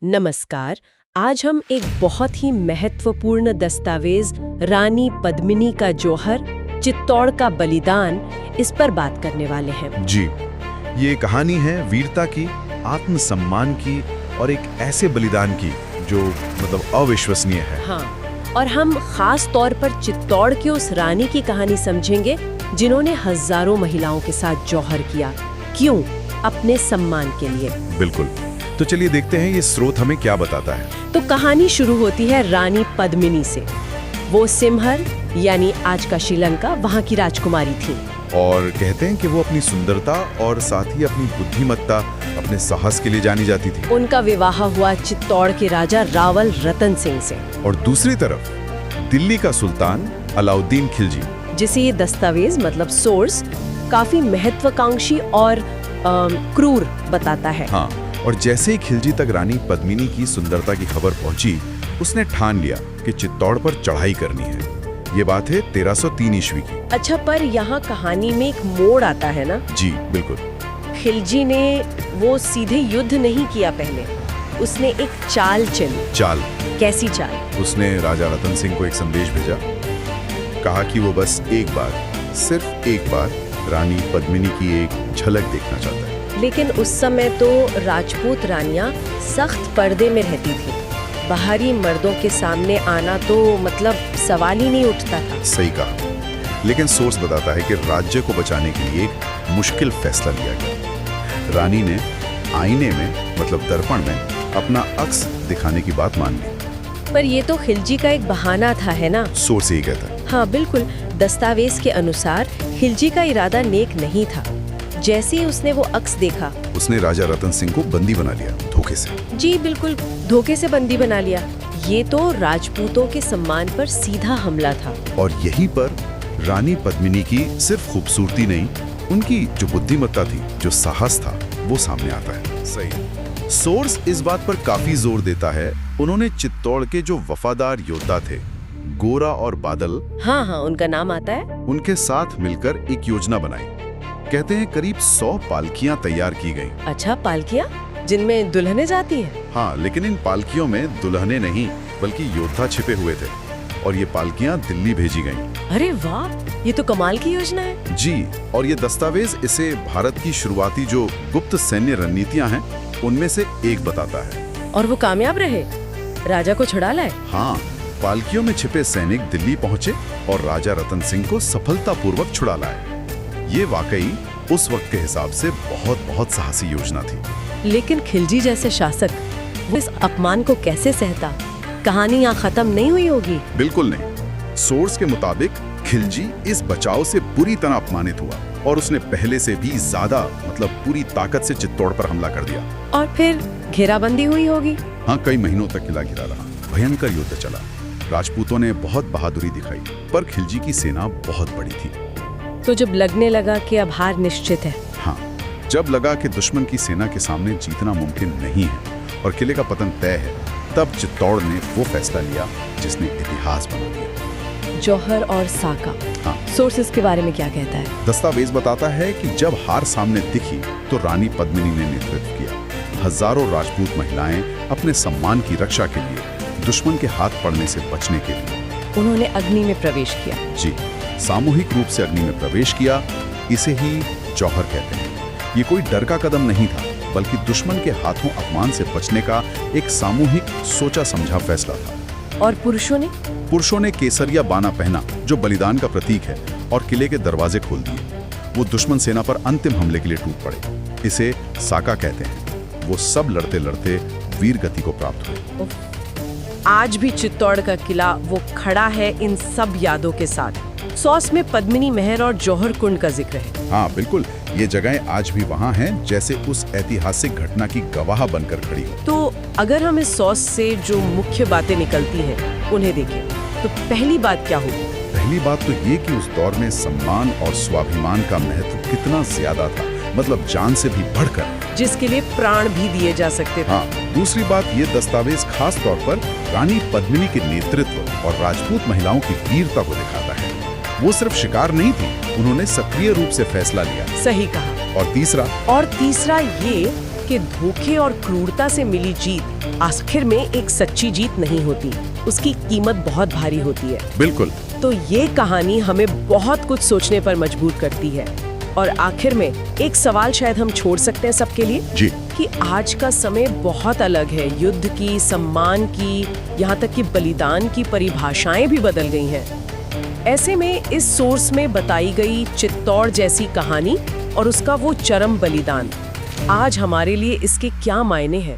नमस्कार। आज हम एक बहुत ही महत्वपूर्ण दस्तावेज रानी पद्मिनी का जौहर, चित्तौड़ का बलिदान, इस पर बात करने वाले हैं। जी, ये कहानी है वीरता की, आत्मसम्मान की और एक ऐसे बलिदान की जो अविश्वसनीय है। हाँ, और हम खास तौर पर चित्तौड़ की उस रानी की कहानी समझेंगे जिन्होंने हजारों महिलाओं के साथ जौहर किया। क्यों? अपने सम्मान के लिए। बिल्कुल। तो चलिए देखते हैं ये स्रोत हमें क्या बताता है। तो कहानी शुरू होती है रानी पद्मिनी से। वो सिमहर यानी आज का श्रीलंका, वहाँ की राजकुमारी थी। और कहते हैं कि वो अपनी सुंदरता और साथ ही अपनी बुद्धिमत्ता, अपने साहस के लिए जानी जाती थी। उनका विवाह हुआ चित्तौड़ के राजा रावल रतन सिंह से। और दूसरी तरफ दिल्ली का सुल्तान अलाउद्दीन खिलजी, जिसे ये दस्तावेज सोर्स काफी महत्वाकांक्षी और क्रूर बताता है। हाँ, और जैसे ही खिलजी तक रानी पद्मिनी की सुंदरता की खबर पहुंची, उसने ठान लिया कि चित्तौड़ पर चढ़ाई करनी है। ये बात है 1303 ईस्वी की। अच्छा, पर यहाँ कहानी में एक मोड़ आता है ना? जी बिल्कुल। खिलजी ने वो सीधे युद्ध नहीं किया, पहले उसने एक चाल चली। चाल? कैसी चाल? उसने राजा रतन सिंह को एक संदेश भेजा। कहा कि वो बस एक बार, सिर्फ एक बार रानी पद्मिनी की एक झलक देखना चाहता है। लेकिन उस समय तो राजपूत रानियां सख्त पर्दे में रहती थी। बाहरी मर्दों के सामने आना तो सवाल ही नहीं उठता था। सही कहा। लेकिन सोर्स बताता है कि राज्य को बचाने के लिए एक मुश्किल फैसला लिया गया। रानी ने आईने में दर्पण में अपना अक्स दिखाने की बात मान ली। पर ये तो खिलजी का एक बहाना था, है ना? सोर्स यही कहता है। हाँ बिल्कुल। दस्तावेज के अनुसार खिलजी का इरादा नेक नहीं था। जैसे ही उसने वो अक्स देखा, उसने राजा रतन सिंह को बंदी बना लिया, धोखे से। जी बिल्कुल, धोखे से बंदी बना लिया। ये तो राजपूतों के सम्मान पर सीधा हमला था। और यहीं पर रानी पद्मिनी की सिर्फ खूबसूरती नहीं, उनकी जो बुद्धिमत्ता थी, जो साहस था, वो सामने आता है। सही। सोर्स इस बात पर काफी जोर देता है। उन्होंने चित्तौड़ के जो वफादार योद्धा थे, गोरा और बादल, हाँ, उनका नाम आता है, उनके साथ मिलकर एक योजना बनाई। कहते हैं करीब 100 पालकियां तैयार की गईं। अच्छा, पालकियां जिनमें दुल्हने जाती हैं? हाँ, लेकिन इन पालकियों में दुल्हने नहीं बल्कि योद्धा छिपे हुए थे। और ये पालकियां दिल्ली भेजी गईं। अरे वाह, ये तो कमाल की योजना है। जी, और ये दस्तावेज इसे भारत की शुरुआती जो गुप्त सैन्य रणनीतियां हैं, उनमें से एक बताता है। और वो कामयाब रहे? राजा को छुड़ा लाए? हाँ, पालकियों में छिपे सैनिक दिल्ली पहुंचे और राजा रतन सिंह को सफलतापूर्वक छुड़ा लाए। ये वाकई उस वक्त के हिसाब से बहुत साहसी योजना थी। लेकिन खिलजी जैसे शासक वो इस अपमान को कैसे सहता? कहानी यहाँ खत्म नहीं हुई होगी? बिल्कुल नहीं। सोर्स के मुताबिक खिलजी इस बचाव से बुरी तरह अपमानित हुआ और उसने पहले से भी ज्यादा पूरी ताकत से चित्तौड़ पर हमला कर दिया। और फिर घेराबंदी हुई होगी? हाँ, कई महीनों तक किला घिरा रहा। भयंकर युद्ध चला। राजपूतों ने बहुत बहादुरी दिखाई, पर खिलजी की सेना बहुत बड़ी थी। तो जब लगने लगा कि अब हार निश्चित है, हाँ, जब लगा कि दुश्मन की सेना के सामने जीतना मुमकिन नहीं है और किले का पतन तय है, तब चित्तौड़ ने वो फैसला लिया जिसने इतिहास बना दिया। जौहर और साका। हाँ। सोर्सेस के बारे में क्या कहता है? दस्तावेज बताता है कि जब हार सामने दिखी तो रानी पद्मिनी ने नेतृत्व किया। हजारों राजपूत महिलाएं अपने सम्मान की रक्षा के लिए, दुश्मन के हाथ पड़ने से बचने के लिए, उन्होंने अग्नि में प्रवेश किया। जी, सामूहिक रूप से अग्नि में प्रवेश किया। इसे ही जौहर कहते हैं। ये कोई डर का कदम नहीं था, बल्कि दुश्मन के हाथों अपमान से बचने का एक सामूहिक सोचा समझा फैसला था। और पुरुषों ने केसरिया बाना पहना, जो बलिदान का प्रतीक है, और किले के दरवाजे खोल दिए। वो दुश्मन सेना पर अंतिम हमले के लिए टूट पड़े। इसे साका कहते हैं। वो सब लड़ते लड़ते वीर गति को प्राप्त हुए। आज भी चित्तौड़ का किला वो खड़ा है इन सब यादों के साथ। सॉस में पद्मिनी महल और जौहर कुंड का जिक्र है। हाँ बिल्कुल, ये जगहें आज भी वहाँ हैं, जैसे उस ऐतिहासिक घटना की गवाह बनकर खड़ी हो। तो अगर हम इस सॉस से जो मुख्य बातें निकलती हैं उन्हें देखें, तो पहली बात क्या होगी? पहली बात तो ये कि उस दौर में सम्मान और स्वाभिमान का महत्व कितना ज्यादा था, जान से भी बढ़कर, जिसके लिए प्राण भी दिए जा सकते थे। हाँ, दूसरी बात, ये दस्तावेज खास तौर पर रानी पद्मिनी के नेतृत्व और राजपूत महिलाओं की वीरता को दिखाता है। वो सिर्फ शिकार नहीं थी, उन्होंने सक्रिय रूप से फैसला लिया। सही कहा। और तीसरा ये कि धोखे और क्रूरता से मिली जीत आखिर में एक सच्ची जीत नहीं होती, उसकी कीमत बहुत भारी होती है। बिल्कुल। तो ये कहानी हमें बहुत कुछ सोचने पर मजबूर करती है। और आखिर में एक सवाल शायद हम छोड़ सकते हैं सबके लिए जी। कि आज का समय बहुत अलग है। युद्ध की, सम्मान की, यहाँ तक कि बलिदान की परिभाषाएं भी बदल गई हैं। ऐसे में इस सोर्स में बताई गई चित्तौड़ जैसी कहानी और उसका वो चरम बलिदान, आज हमारे लिए इसके क्या मायने हैं?